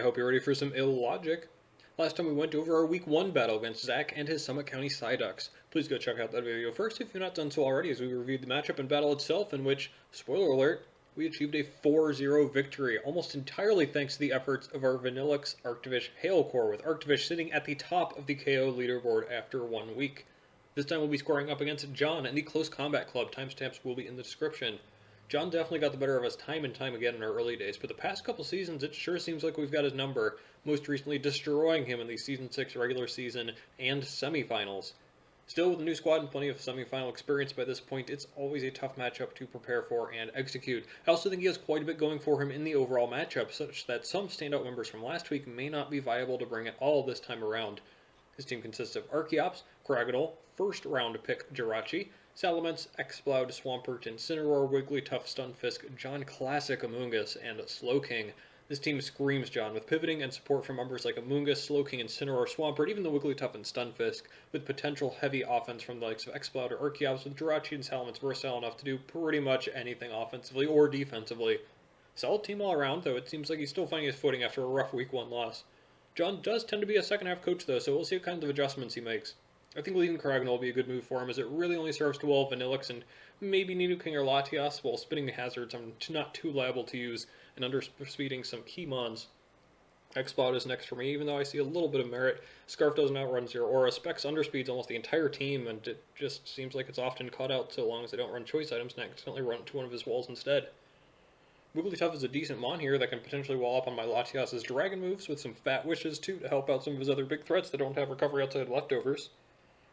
hope you're ready for some illogic. Last time we went over our Week 1 battle against Zach and his Summit County Psyducks. Please go check out that video first if you've not done so already, as we reviewed the matchup and battle itself, in which, spoiler alert, we achieved a 4-0 victory, almost entirely thanks to the efforts of our Vanillix Arctivish Hail Core, with Arctivish sitting at the top of the KO leaderboard after 1 week. This time we'll be scoring up against John and the Close Combat Club. Timestamps will be in the description. John definitely got the better of us time and time again in our early days, but the past couple seasons it sure seems like we've got his number, most recently destroying him in the Season 6 regular season and semifinals. Still, with a new squad and plenty of semifinal experience by this point, it's always a tough matchup to prepare for and execute. I also think he has quite a bit going for him in the overall matchup, such that some standout members from last week may not be viable to bring it all this time around. His team consists of Archeops, Cragganol, first round pick Jirachi, Salamence, Exploud, Swampert, Incineroar, Wigglytuff, Stunfisk, John Classic Amoonguss, and Slowking. This team screams John, with pivoting and support from members like Amoonguss, Slowking, Incineroar, Swampert, even the Wigglytuff and Stunfisk, with potential heavy offense from the likes of Exploud or Archeops, with Jirachi and Salamence versatile enough to do pretty much anything offensively or defensively. Solid team all around, though it seems like he's still finding his footing after a rough Week 1 loss. John does tend to be a second-half coach, though, so we'll see what kinds of adjustments he makes. I think leaving Cragganol will be a good move for him, as it really only serves to wall Vanillix and maybe Nidoking or Latias, while spinning the hazards I'm not too liable to use and underspeeding some key mons. Exploud is next for me, even though I see a little bit of merit. Scarf doesn't outrun Zeraora, Specs underspeeds almost the entire team, and it just seems like it's often caught out so long as they don't run choice items and accidentally run to one of his walls instead. Wigglytuff is a decent mon here that can potentially wall up on my Latias' Dragon moves with some fat wishes too to help out some of his other big threats that don't have recovery outside leftovers.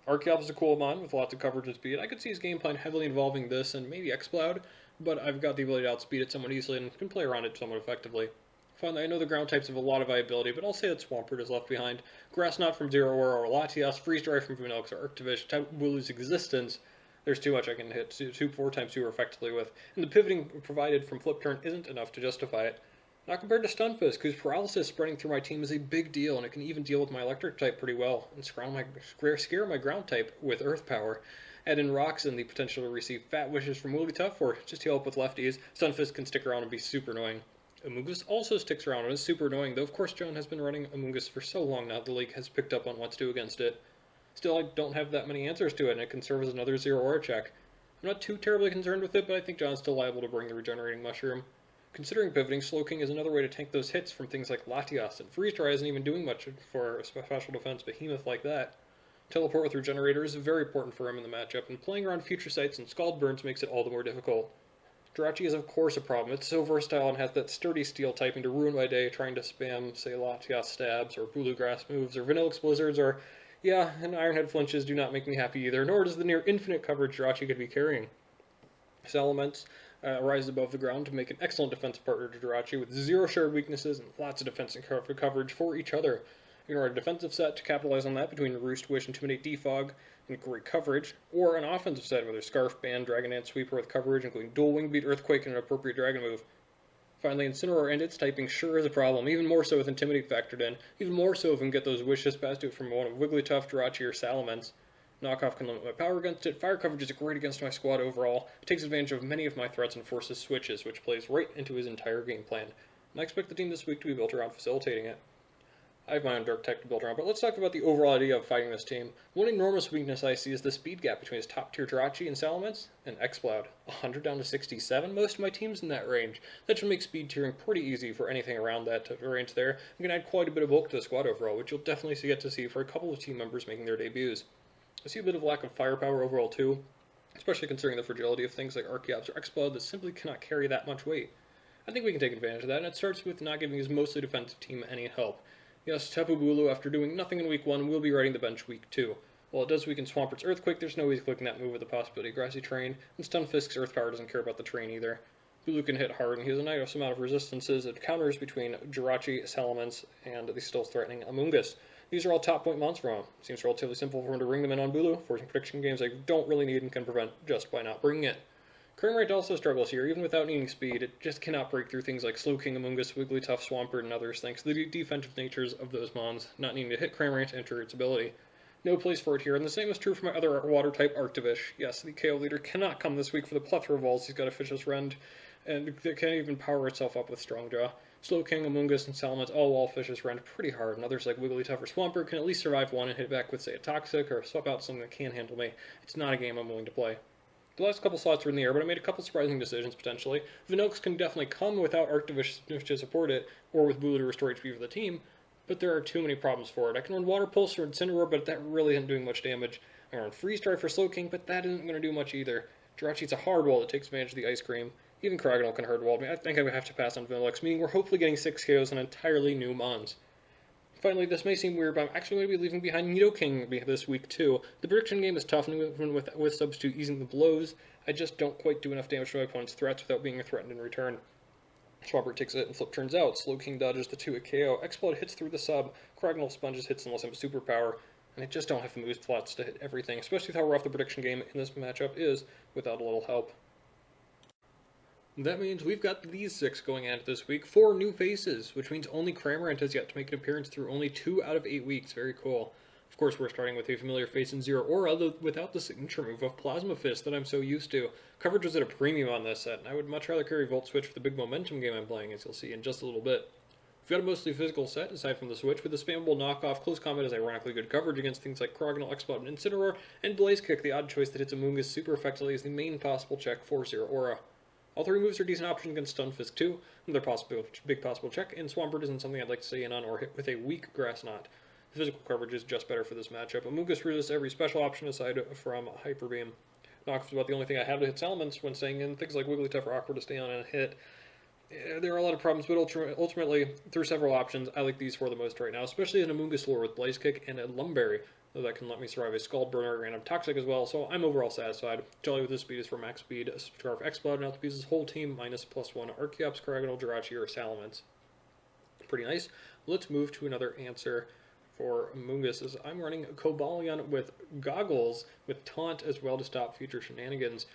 Archeops is a cool mon with lots of coverage and speed. I could see his game plan heavily involving this and maybe Exploud, but I've got the ability to outspeed it somewhat easily and can play around it somewhat effectively. Finally, I know the ground types have a lot of viability, but I'll say that Swampert is left behind. Grass Knot from Zeraora or Latias, Freeze Dry from Vanillix or Arctivish, Tapu Bulu's existence. There's too much I can hit 4x2 effectively with, and the pivoting provided from Flip Turn isn't enough to justify it. Not compared to Stunfisk, whose paralysis spreading through my team is a big deal, and it can even deal with my electric type pretty well, and scare my ground type with earth power. Add in rocks and the potential to receive fat wishes from Wigglytuff, or just heal up with lefties. Stunfisk can stick around and be super annoying. Amoonguss also sticks around and is super annoying, though of course John has been running Amoonguss for so long now the league has picked up on what to do against it. Still, I don't have that many answers to it, and it can serve as another Zeraora check. I'm not too terribly concerned with it, but I think John's still liable to bring the Regenerating Mushroom. Considering pivoting, Slowking is another way to tank those hits from things like Latias, and Freeze Dry isn't even doing much for a special defense behemoth like that. Teleport with Regenerator is very important for him in the matchup, and playing around Future Sights and Scald Burns makes it all the more difficult. Jirachi is of course a problem. It's so versatile and has that sturdy steel typing to ruin my day trying to spam, say, Latias stabs, or Bulu Grass moves, or Vanillix Blizzards, or yeah, and Ironhead flinches do not make me happy either, nor does the near infinite coverage Jirachi could be carrying. Salamence rises above the ground to make an excellent defensive partner to Jirachi with zero shared weaknesses and lots of defense and coverage for each other. You can write a defensive set to capitalize on that between Roost, Wish, Intimidate, Defog, and great coverage, or an offensive set with a Scarf, Band, Dragon Dance, Sweeper with coverage, including Dual Wing Beat, Earthquake, and an appropriate Dragon move. Finally, Incineroar and its typing sure is a problem, even more so with Intimidate factored in, even more so if we can get those wishes passed to it from one of Wigglytuff, Jirachi, or Salamence. Knockoff can limit my power against it. Fire coverage is great against my squad overall. It takes advantage of many of my threats and forces switches, which plays right into his entire game plan. And I expect the team this week to be built around facilitating it. I have my own dark tech to build around, but let's talk about the overall idea of fighting this team. One enormous weakness I see is the speed gap between his top tier Jirachi and Salamence and Exploud. 100 down to 67, most of my team's in that range. That should make speed tiering pretty easy for anything around that range there. You can add quite a bit of bulk to the squad overall, which you'll definitely get to see for a couple of team members making their debuts. I see a bit of lack of firepower overall too, especially considering the fragility of things like Archeops or Exploud that simply cannot carry that much weight. I think we can take advantage of that, and it starts with not giving his mostly defensive team any help. Yes, Tapu Bulu, after doing nothing in Week 1, will be riding the bench Week 2. While it does weaken Swampert's Earthquake, there's no easy clicking that move with the possibility of Grassy Terrain, and Stunfisk's Earth Power doesn't care about the terrain either. Bulu can hit hard, and he has a nice amount of resistances and counters between Jirachi, Salamence, and the still threatening Amoonguss. These are all top point mons for him. Seems relatively simple for him to ring them in on Bulu, forcing prediction games I don't really need and can prevent just by not bringing it. Crane Rate also struggles here, even without needing speed. It just cannot break through things like Slowking, Amoonguss, Wigglytuff, Swampert, and others, thanks to the defensive natures of those mons, not needing to hit Crane Rate to enter its ability. No place for it here, and the same is true for my other water-type Arctivish. Yes, the KO leader cannot come this week for the plethora of walls he's got to fish his rend, and it can't even power itself up with Strongjaw. Slowking, Amoonguss, and Salamence all wall fishes run pretty hard, and others like Wigglytuff or Swampert can at least survive one and hit back with, say, a Toxic or swap out something that can handle me. It's not a game I'm willing to play. The last couple slots were in the air, but I made a couple surprising decisions potentially. Vinox can definitely come without Arctivish to support it, or with Bulu to restore HP for the team, but there are too many problems for it. I can run Water Pulse or Incineroar, but that really isn't doing much damage. I can run Freeze Dry for Slowking, but that isn't going to do much either. Jirachi's a hard wall that takes advantage of the Ice Cream. Even Craggle can hard wall me. I think I would have to pass on Vanillux, meaning we're hopefully getting 6 KOs on entirely new Mons. Finally, this may seem weird, but I'm actually going to be leaving behind Nidoking this week too. The prediction game is tough, and even with Substitute easing the blows, I just don't quite do enough damage to my opponent's threats without being threatened in return. Swampert takes it, and flip turns out. Slowking dodges the 2 at KO. Explode hits through the sub. Craggle sponges hits unless I have a superpower, and I just don't have the move slots to hit everything, especially with how rough the prediction game in this matchup is without a little help. That means we've got these 6 going at it this week. 4 new faces, which means only Cramorant has yet to make an appearance through only 2 out of 8 weeks. Very cool. Of course, we're starting with a familiar face in Zero Aura, though without the signature move of Plasma Fist that I'm so used to. Coverage was at a premium on this set, and I would much rather carry Volt Switch for the big momentum game I'm playing, as you'll see in just a little bit. We've got a mostly physical set, aside from the Switch, with the spammable knockoff. Close Combat has ironically good coverage against things like Croggonal, Explode, and Incineroar, and Blaze Kick, the odd choice that hits Amoonguss super effectively, is the main possible check for Zero Aura. All 3 moves are decent options against Stunfisk too, another big possible check, and Swampert isn't something I'd like to stay in on or hit with a weak Grass Knot. The physical coverage is just better for this matchup. Amoonguss resists every special option aside from Hyper Beam. Knockoff is about the only thing I have to hit Salamence when staying in. Things like Wigglytuff are awkward to stay on and hit. There are a lot of problems, but ultimately, through several options, I like these 4 the most right now, especially an Amoonguss lure with Blaze Kick and a Lumberry, though that can let me survive a Scald Burner and a Toxic as well, so I'm overall satisfied. Jolly with this speed is for max speed, Scarf Explode, and outpiece his whole team minus +1 Archeops, Craggonal, Jirachi, or Salamence. Pretty nice. Let's move to another answer for Amoonguss, as I'm running Cobalion with Goggles with Taunt as well to stop future shenanigans.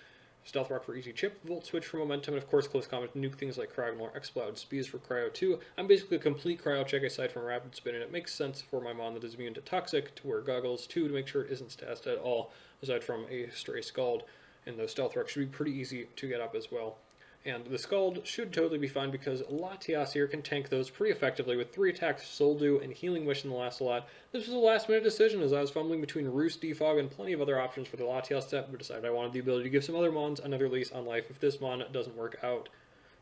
Stealth Rock for easy chip, Volt Switch for momentum, and of course Close Combat to nuke things like Craggonal or Explode. Speeds for Cryo 2. I'm basically a complete Cryo check aside from Rapid Spin, and it makes sense for my Mon that is immune to Toxic to wear Goggles 2 to make sure it isn't stassed at all, aside from a stray Scald. And those Stealth Rock should be pretty easy to get up as well. And the Scald should totally be fine because Latias here can tank those pretty effectively with 3 attacks, Soul Dew, and Healing Wish in the last slot. This was a last-minute decision as I was fumbling between Roost, Defog, and plenty of other options for the Latias set, but decided I wanted the ability to give some other Mons another lease on life if this Mon doesn't work out.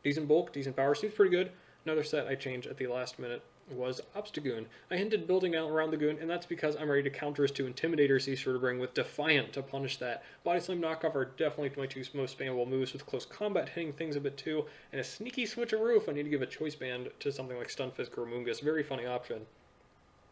Decent bulk, decent power, seems pretty good. Another set I changed at the last minute was Obstagoon. I hinted building out around the Goon, and that's because I'm ready to counter his 2 Intimidator Sea Shrew to bring with Defiant to punish that. Body Slam Knockoff are definitely my 2 most spammable moves, with Close Combat hitting things a bit too, and a sneaky Switcheroo if I need to give a choice band to something like Stunfisk or Amoonguss. Very funny option.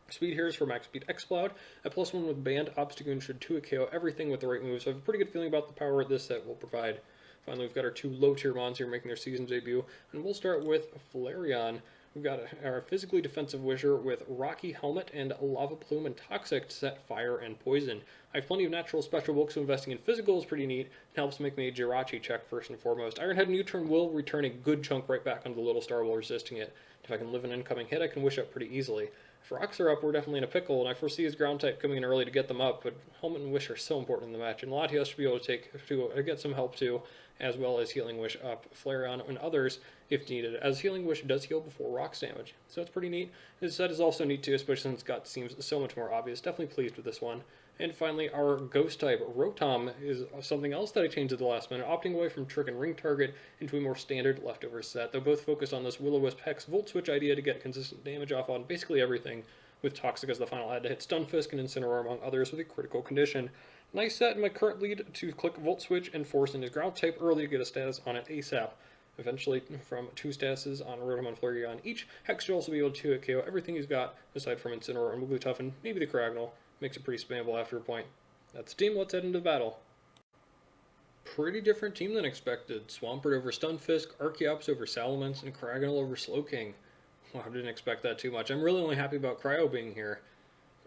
Speed here is for max speed Explode. At +1 with Band, Obstagoon should 2 KO everything with the right moves, so I have a pretty good feeling about the power this set will provide. Finally, we've got our 2 low-tier Mons here making their season debut, and we'll start with Flareon. We've got our physically defensive Wisher with Rocky Helmet and Lava Plume and Toxic to set Fire and Poison. I have plenty of natural special bulk, so investing in physical is pretty neat. It helps make me a Jirachi check first and foremost. Ironhead and U-turn will return a good chunk right back onto the Little Star while resisting it. If I can live an incoming hit, I can Wish up pretty easily. If rocks are up, we're definitely in a pickle, and I foresee his ground type coming in early to get them up, but Helmet and Wish are so important in the match, and Latias should be able to get some help too, as well as Healing Wish up Flareon and others if needed, as Healing Wish does heal before rocks damage, so it's pretty neat. This set is also neat too, especially since Gut seems so much more obvious. Definitely pleased with this one. And finally, our Ghost type Rotom is something else that I changed at the last minute, opting away from Trick and Ring Target into a more standard leftover set. They're both focused on this Will-O-Wisp Hex Volt Switch idea to get consistent damage off on basically everything, with Toxic as the final add to hit Stunfisk and Incineroar among others with a critical condition. Nice set in my current lead to click Volt Switch and force in his ground type early to get a status on it ASAP. Eventually, from 2 statuses on Rotom and Flareon each, Hex should also be able to KO everything he's got, aside from Incineroar and Wigglytuff and maybe the Craggonal. Makes it pretty spammable after a point. That's the team, let's head into battle. Pretty different team than expected. Swampert over Stunfisk, Archeops over Salamence, and Craggonal over Slowking. Wow, I didn't expect that too much. I'm really only happy about Cryo being here.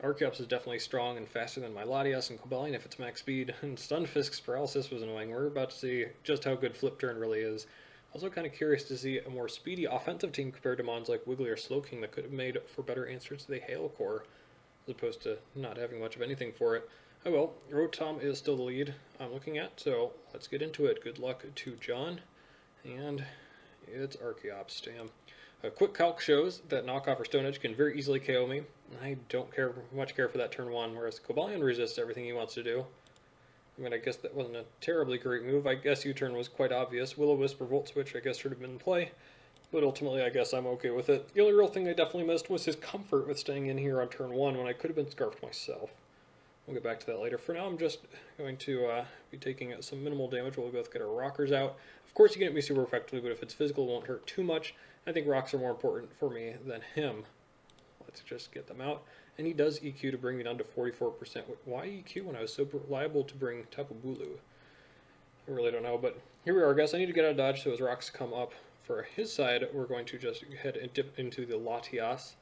Archeops is definitely strong and faster than my Latias and Cobalion if it's max speed, and Stunfisk's paralysis was annoying. We're about to see just how good Flip Turn really is. Also kind of curious to see a more speedy offensive team compared to Mons like Wiggly or Slowking that could have made for better answers to the Hail Core, as opposed to not having much of anything for it. Oh well, Rotom is still the lead I'm looking at, so let's get into it. Good luck to John, and it's Archeops, damn. A quick calc shows that knockoff or Stone Edge can very easily KO me. I don't much care for that turn 1, whereas Cobalion resists everything he wants to do. I mean, I guess that wasn't a terribly great move. I guess U-turn was quite obvious. Will-O-Wisp or Volt Switch, I guess, should have been in play. But ultimately, I guess I'm okay with it. The only real thing I definitely missed was his comfort with staying in here on turn 1 when I could have been Scarfed myself. We'll get back to that later. For now, I'm just going to be taking some minimal damage while we both get our rockers out. Of course, you can hit me super effectively, but if it's physical, it won't hurt too much. I think rocks are more important for me than him. Let's just get them out. And he does EQ to bring me down to 44%. Why EQ when I was so liable to bring Tapu Bulu? I really don't know, but here we are, guys. I need to get out of dodge so his rocks come up. For his side, we're going to just head and dip into the Latias.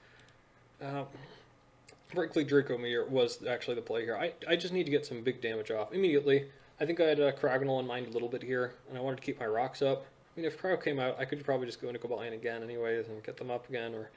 Frankly, Draco Meteor was actually the play here. I just need to get some big damage off immediately. I think I had Cragonal in mind a little bit here, and I wanted to keep my rocks up. I mean, if Cryo came out, I could probably just go into Cobalion again anyways and get them up again, or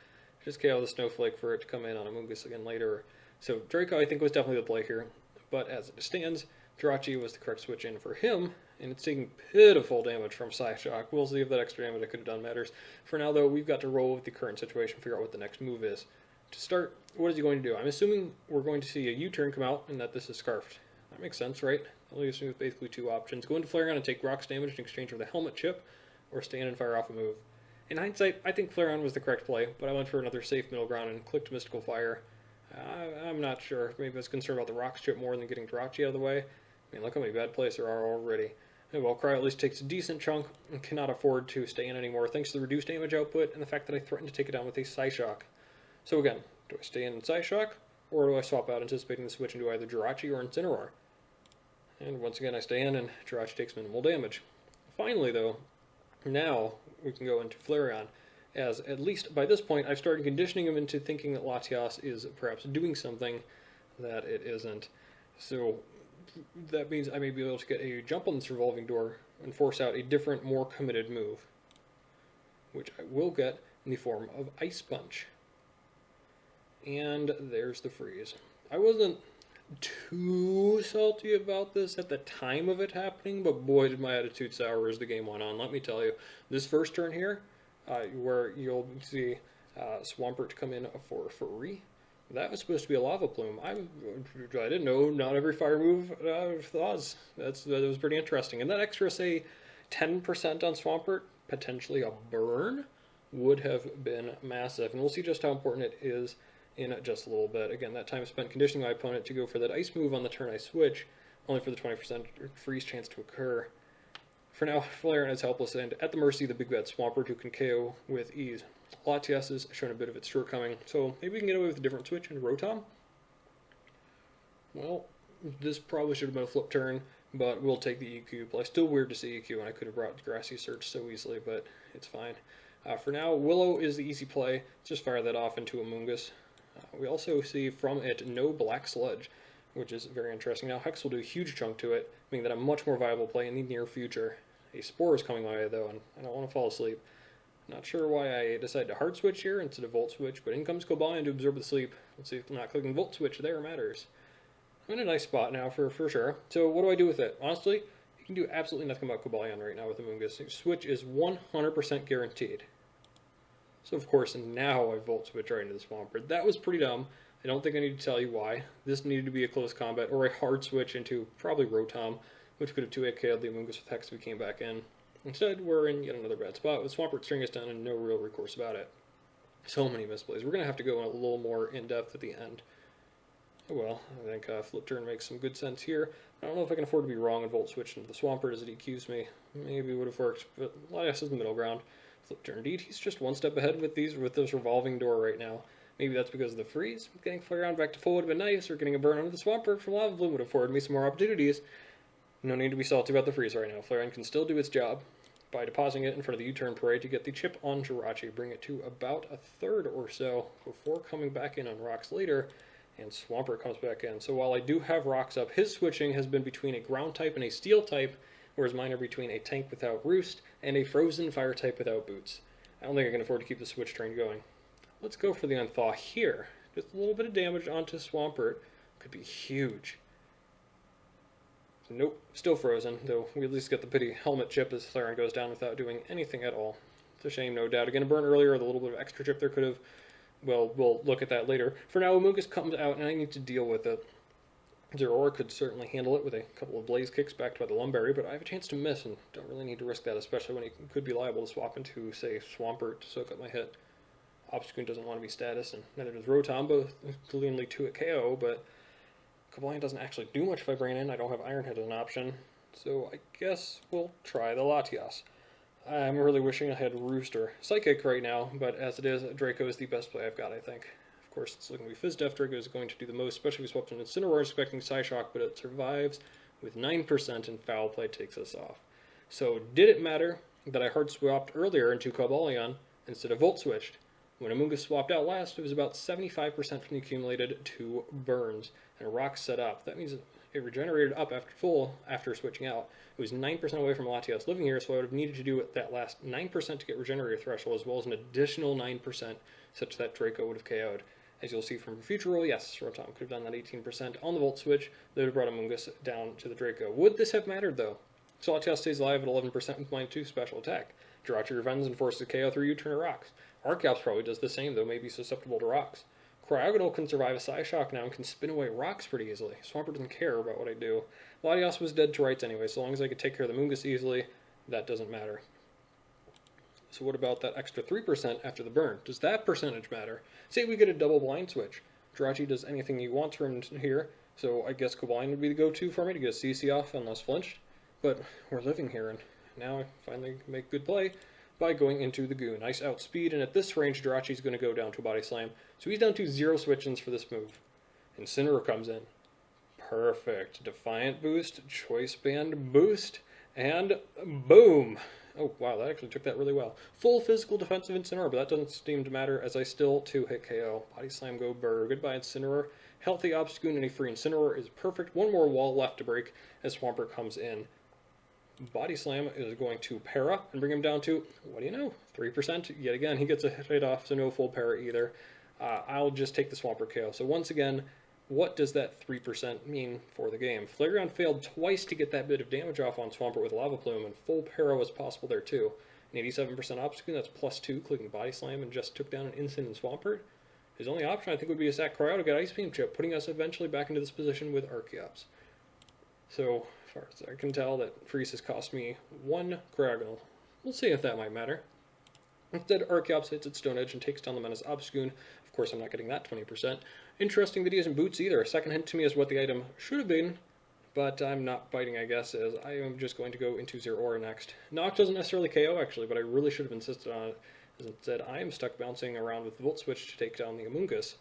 just KO the Snowflake for it to come in on Amoonguss again later. So Draco, I think, was definitely the play here. But as it stands, Jirachi was the correct switch in for him, and it's taking pitiful damage from Psyshock. We'll see if that extra damage I could have done matters. For now, though, we've got to roll with the current situation, figure out what the next move is. To start, what is he going to do? I'm assuming we're going to see a U-turn come out and that this is Scarfed. That makes sense, right? That leaves me with basically two options. Go into Flareon and take rocks damage in exchange for the helmet chip, or stand and fire off a move. In hindsight, I think Flareon was the correct play, but I went for another safe middle ground and clicked Mystical Fire. I'm not sure. Maybe I was concerned about the rocks chip more than getting Jirachi out of the way. I mean, look how many bad plays there are already. Well, Cryo at least takes a decent chunk and cannot afford to stay in anymore thanks to the reduced damage output and the fact that I threatened to take it down with a Psyshock. So again, do I stay in Psyshock, or do I swap out anticipating the switch into either Jirachi or Incineroar? And once again, I stay in and Jirachi takes minimal damage. Finally, though, now we can go into Flareon, as at least by this point I've started conditioning him into thinking that Latias is perhaps doing something that it isn't. So that means I may be able to get a jump on this revolving door and force out a different, more committed move, which I will get in the form of Ice Punch. And there's the freeze. I wasn't too salty about this at the time of it happening, but boy did my attitude sour as the game went on. Let me tell you, this first turn here, where you'll see Swampert come in for free, that was supposed to be a Lava Plume. I didn't know not every fire move was. That was pretty interesting. And that extra, say, 10% on Swampert, potentially a burn, would have been massive. And we'll see just how important it is in just a little bit. Again, that time spent conditioning my opponent to go for that ice move on the turn I switch, only for the 20% freeze chance to occur. For now, Flareon is helpless and at the mercy of the big bad Swampert, who can KO with ease. Latias has shown a bit of its shortcoming, so maybe we can get away with a different switch into Rotom? Well, this probably should have been a flip turn, but we'll take the EQ play. Still weird to see EQ, and I could have brought Grassy Surge so easily, but it's fine. For now, Willow is the easy play. Let's just fire that off into Amoonguss. We also see from it no Black Sludge, which is very interesting. Now Hex will do a huge chunk to it, meaning that a much more viable play in the near future. A Spore is coming my way though, and I don't want to fall asleep. Not sure why I decided to hard switch here instead of Volt Switch, but in comes Cobalion to absorb the sleep. Let's see if not clicking Volt Switch there matters. I'm in a nice spot now for sure. So what do I do with it? Honestly, you can do absolutely nothing about Cobalion right now with Amoonguss. Switch is 100% guaranteed. So of course now I Volt Switch right into the Swampert. That was pretty dumb. I don't think I need to tell you why. This needed to be a close combat, or a hard switch into probably Rotom, which could have 2-hit KO'd the Amoonguss with Hex if we came back in. Instead, we're in yet another bad spot with Swampert string us down and no real recourse about it. So many misplays. We're going to have to go a little more in-depth at the end. Oh well, I think flip turn makes some good sense here. I don't know if I can afford to be wrong and Volt Switch into the Swampert as it EQs me. Maybe it would have worked, but Latias is the middle ground. Flip turn indeed. He's just one step ahead with this revolving door right now. Maybe that's because of the freeze. Getting Flareon back to full would have been nice, or getting a burn under the Swampert from Lava Bloom would have afforded me some more opportunities. No need to be salty about the freeze right now. Flareon can still do its job by depositing it in front of the U-turn parade to get the chip on Jirachi, bring it to about a third or so before coming back in on rocks later, and Swampert comes back in. So while I do have rocks up, his switching has been between a ground type and a steel type, whereas mine are between a tank without Roost and a frozen fire type without Boots. I don't think I can afford to keep the switch train going. Let's go for the Unthaw here. Just a little bit of damage onto Swampert. Could be huge. Nope, still frozen, though we at least get the pity helmet chip as Flareon goes down without doing anything at all. It's a shame, no doubt. Again, a burn earlier, the little bit of extra chip there could have... Well, we'll look at that later. For now, Amoonguss comes out, and I need to deal with it. Zeraora could certainly handle it with a couple of blaze kicks backed by the Lumberry, but I have a chance to miss, and don't really need to risk that, especially when he could be liable to swap into, say, Swampert to soak up my hit. Obstagoon doesn't want to be status, and neither does Rotom, both cleanly 2-hit KO, but Cobalion doesn't actually do much if I bring it in. I don't have Iron Head as an option, so I guess we'll try the Latias. I'm really wishing I had Rooster Psychic right now, but as it is, Draco is the best play I've got, I think. Of course, it's looking to be Fizz-Def. Draco is going to do the most, especially if we swapped in Incineroar, expecting Psyshock, but it survives with 9%, and Foul Play takes us off. So, did it matter that I hard swapped earlier into Cobalion instead of Volt Switched? When Amoonguss swapped out last, it was about 75% from the accumulated to burns, and Rocks set up. That means it regenerated up after switching out. It was 9% away from Latias living here, so I would have needed to do that last 9% to get regenerator threshold, as well as an additional 9% such that Draco would have KO'd. As you'll see from the future roll, yes, Rotom could have done that 18% on the Volt Switch. That would have brought Amoonguss down to the Draco. Would this have mattered, though? So Latias stays alive at 11% with -2 special attack. Jirachi revives and forces a KO through U-turn of Rocks. Archeops probably does the same, though may be susceptible to Rocks. Cryogonal can survive a Psyshock now and can spin away Rocks pretty easily. Swampert doesn't care about what I do. Latias was dead to rights anyway, so long as I could take care of the Amoonguss easily, that doesn't matter. So what about that extra 3% after the burn? Does that percentage matter? Say we get a double blind switch. Jirachi does anything he wants from here, so I guess Cobalion would be the go-to for me to get a CC off unless flinched. But we're living here, and now I finally make good play by going into the Goo. Nice outspeed, and at this range, Jirachi's going to go down to a Body Slam. So he's down to 0 switch-ins for this move. Incineroar comes in. Perfect. Defiant boost, Choice Band boost, and boom! Oh, wow, that actually took that really well. Full physical defensive Incineroar, but that doesn't seem to matter as I still 2-hit KO. Body Slam, go burr. Goodbye, Incineroar. Healthy Obstagoon and a free Incineroar is perfect. One more wall left to break as Swampert comes in. Body Slam is going to Para and bring him down to, what do you know, 3%. Yet again, he gets a hit off, so no full Para either. I'll just take the Swampert KO. So once again, what does that 3% mean for the game? Flareon failed twice to get that bit of damage off on Swampert with Lava Plume, and full Para was possible there too. An 87% Obstagoon, that's +2, clicking Body Slam, and just took down an instant in Swampert. His only option, I think, would be to sack Cryo to get Ice Beam Chip, putting us eventually back into this position with Archeops. So, as far as I can tell, that Freeze has cost me 1 Cryogonal. We'll see if that might matter. Instead, Archeops hits its Stone Edge and takes down the Menace Obstagoon. Of course, I'm not getting that 20%. Interesting that he isn't Boots either. A second hint to me is what the item should have been, but I'm not biting, I guess, as I am just going to go into Zeraora next. Noct doesn't necessarily KO, actually, but I really should have insisted on it. As instead, I am stuck bouncing around with the Volt Switch to take down the Amoonguss,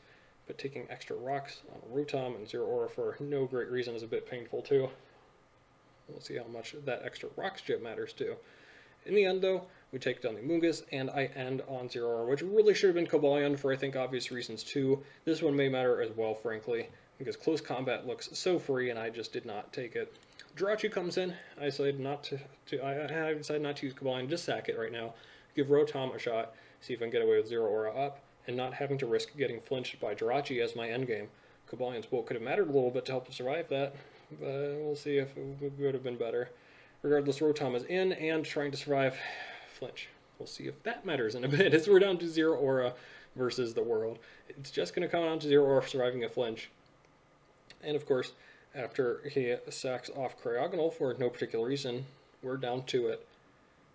but taking extra rocks on Rotom and Zeraora for no great reason is a bit painful too. We'll see how much that extra rocks chip matters too. In the end, though, we take down the Amoonguss, and I end on Zeraora, which really should have been Cobalion for, I think, obvious reasons too. This one may matter as well, frankly, because close combat looks so free, and I just did not take it. Jirachi comes in. I decided not to use Cobalion, just sack it right now. Give Rotom a shot, see if I can get away with Zeraora up, and not having to risk getting flinched by Jirachi as my endgame. Cobalion's Bolt could have mattered a little bit to help survive that, but we'll see if it would have been better. Regardless, Rotom is in and trying to survive flinch. We'll see if that matters in a bit, as we're down to Zeraora versus the world. It's just going to come down to Zeraora surviving a flinch. And of course, after he sacks off Cryogonal for no particular reason, we're down to it.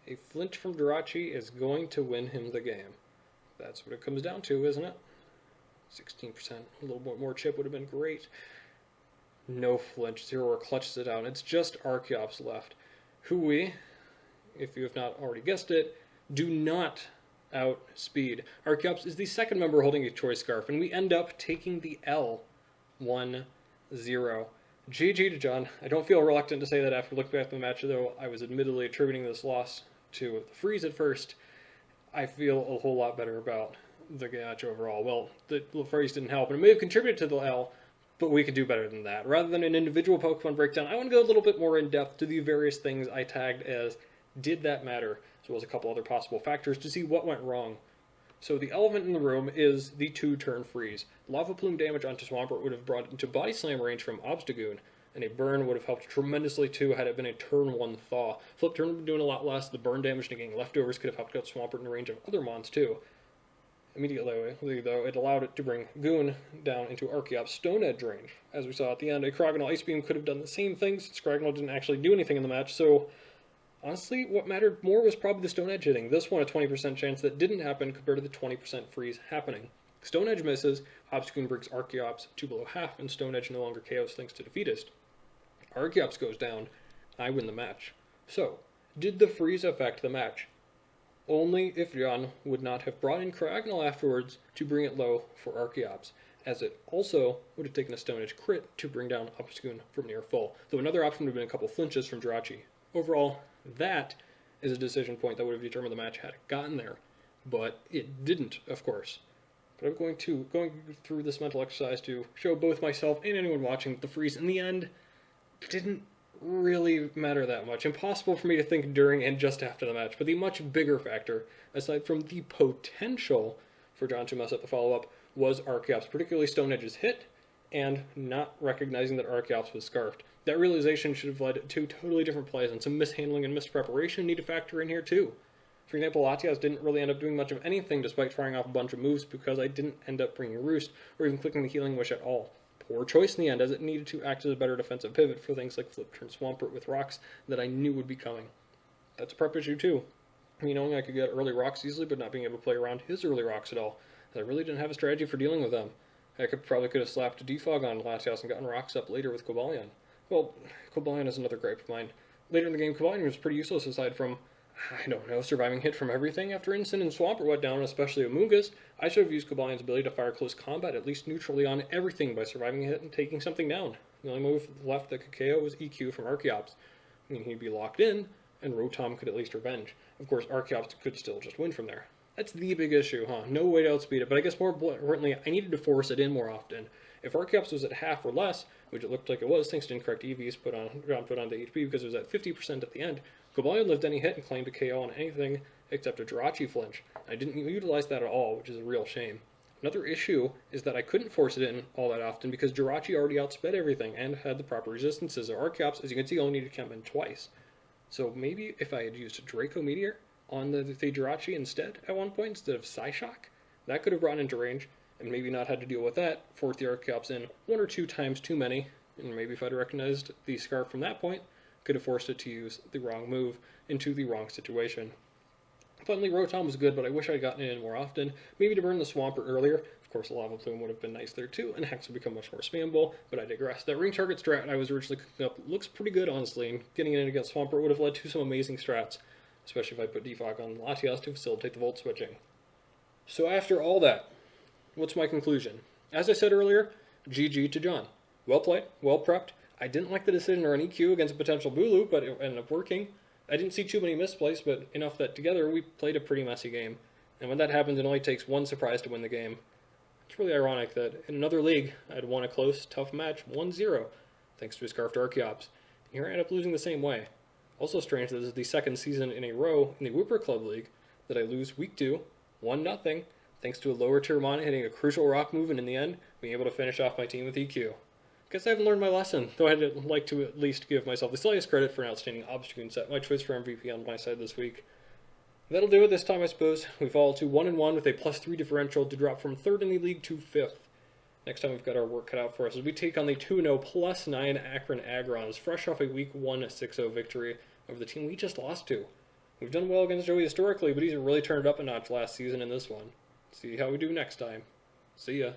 A flinch from Jirachi is going to win him the game. That's what it comes down to, isn't it? 16%. A little bit more chip would have been great. No flinch. Zeraora clutches it out. It's just Archeops left, who we, if you have not already guessed it, do not outspeed. Archeops is the second member holding a Choice Scarf, and we end up taking the L 1-0. GG to John. I don't feel reluctant to say that after looking back at the match, though I was admittedly attributing this loss to the freeze at first. I feel a whole lot better about the match overall. Well, the freeze didn't help, and it may have contributed to the L, but we could do better than that. Rather than an individual Pokemon breakdown, I want to go a little bit more in depth to the various things I tagged as did that matter, as well as a couple other possible factors to see what went wrong. So the elephant in the room is the 2-turn freeze. Lava Plume damage onto Swampert would have brought it into Body Slam range from Obstagoon. and a burn would have helped tremendously too had it been a turn 1 thaw. Flip turn would be doing a lot less. The burn damage negating leftovers could have helped out Swampert in the range of other mons too. Immediately, though, it allowed it to bring Goon down into Archeop's Stone Edge range. As we saw at the end, a Cragganol Ice Beam could have done the same thing since Cragganol didn't actually do anything in the match, so honestly, what mattered more was probably the Stone Edge hitting. This one, a 20% chance that didn't happen compared to the 20% freeze happening. Stone Edge misses, Obstagoon brings Archeops to below half, and Stone Edge no longer KOs thanks to Defeatist. Archeops goes down, I win the match. So, did the freeze affect the match? Only if John would not have brought in Cragganol afterwards to bring it low for Archeops, as it also would have taken a Stone Edge crit to bring down Obstagoon from near full, though another option would have been a couple flinches from Jirachi. Overall, that is a decision point that would have determined the match had it gotten there, but it didn't, of course. But I'm going through this mental exercise to show both myself and anyone watching that the freeze in the end didn't really matter that much. Impossible for me to think during and just after the match, but the much bigger factor, aside from the potential for John to mess up the follow-up, was Archeops, particularly Stone Edge's hit, and not recognizing that Archeops was scarfed. That realization should have led to totally different plays, and some mishandling and mispreparation need to factor in here too. For example, Latias didn't really end up doing much of anything despite firing off a bunch of moves because I didn't end up bringing Roost or even clicking the Healing Wish at all. Poor choice in the end, as it needed to act as a better defensive pivot for things like Flip Turn Swampert with rocks that I knew would be coming. That's a prep issue too. Knowing I could get early rocks easily but not being able to play around his early rocks at all, as I really didn't have a strategy for dealing with them. I probably could have slapped a defog on Latias and gotten rocks up later with Cobalion. Well, Cobalion is another gripe of mine. Later in the game, Cobalion was pretty useless aside from, I don't know, surviving hit from everything. After Instant and Swampert went down, especially Amoonguss, I should have used Cobalion's ability to fire close combat at least neutrally on everything by surviving a hit and taking something down. The only move left that could KO was EQ from Archeops. He'd be locked in, and Rotom could at least revenge. Of course, Archeops could still just win from there. That's the big issue, huh? No way to outspeed it, but I guess more importantly, I needed to force it in more often. If Archeops was at half or less, which it looked like it was thanks to incorrect EVs put on the HP because it was at 50% at the end, Cobalion lived any hit and claimed a KO on anything except a Jirachi flinch. I didn't utilize that at all, which is a real shame. Another issue is that I couldn't force it in all that often because Jirachi already outsped everything and had the proper resistances. Archeops, as you can see, only needed to come in twice. So maybe if I had used Draco Meteor on the Jirachi instead at one point instead of Psyshock, that could have brought into range, and maybe not had to deal with that, forced the Archeops in one or two times too many, and maybe if I'd recognized the Scarf from that point, could have forced it to use the wrong move into the wrong situation. Finally, Rotom was good, but I wish I'd gotten it in more often, maybe to burn the Swampert earlier. Of course, Lava Plume would have been nice there too, and Hex would become much more spammable, but I digress. That ring target strat I was originally cooking up looks pretty good, honestly, and getting it in against Swampert would have led to some amazing strats, especially if I put Defog on Latias to facilitate the Volt switching. So after all that, what's my conclusion? As I said earlier, GG to John. Well played, well prepped. I didn't like the decision or an EQ against a potential Bulu, but it ended up working. I didn't see too many misplays, but enough that together we played a pretty messy game. And when that happens, it only takes one surprise to win the game. It's really ironic that in another league, I'd won a close, tough match, 1-0, thanks to a Scarfed Archeops. Here I ended up losing the same way. Also strange that this is the second season in a row in the Wooper Club League that I lose week 2, 1-0, thanks to a lower tier mon hitting a crucial rock move and in the end, being able to finish off my team with EQ. Guess I haven't learned my lesson, though I'd like to at least give myself the slightest credit for an outstanding Obstagoon set, my choice for MVP on my side this week. That'll do it this time, I suppose. We fall to 1-1 with a +3 differential to drop from 3rd in the league to 5th. Next time we've got our work cut out for us as we take on the 2-0 +9 Akron Agrons, fresh off a week 1 6-0 victory over the team we just lost to. We've done well against Joey historically, but he's really turned it up a notch last season in this one. See how we do next time. See ya.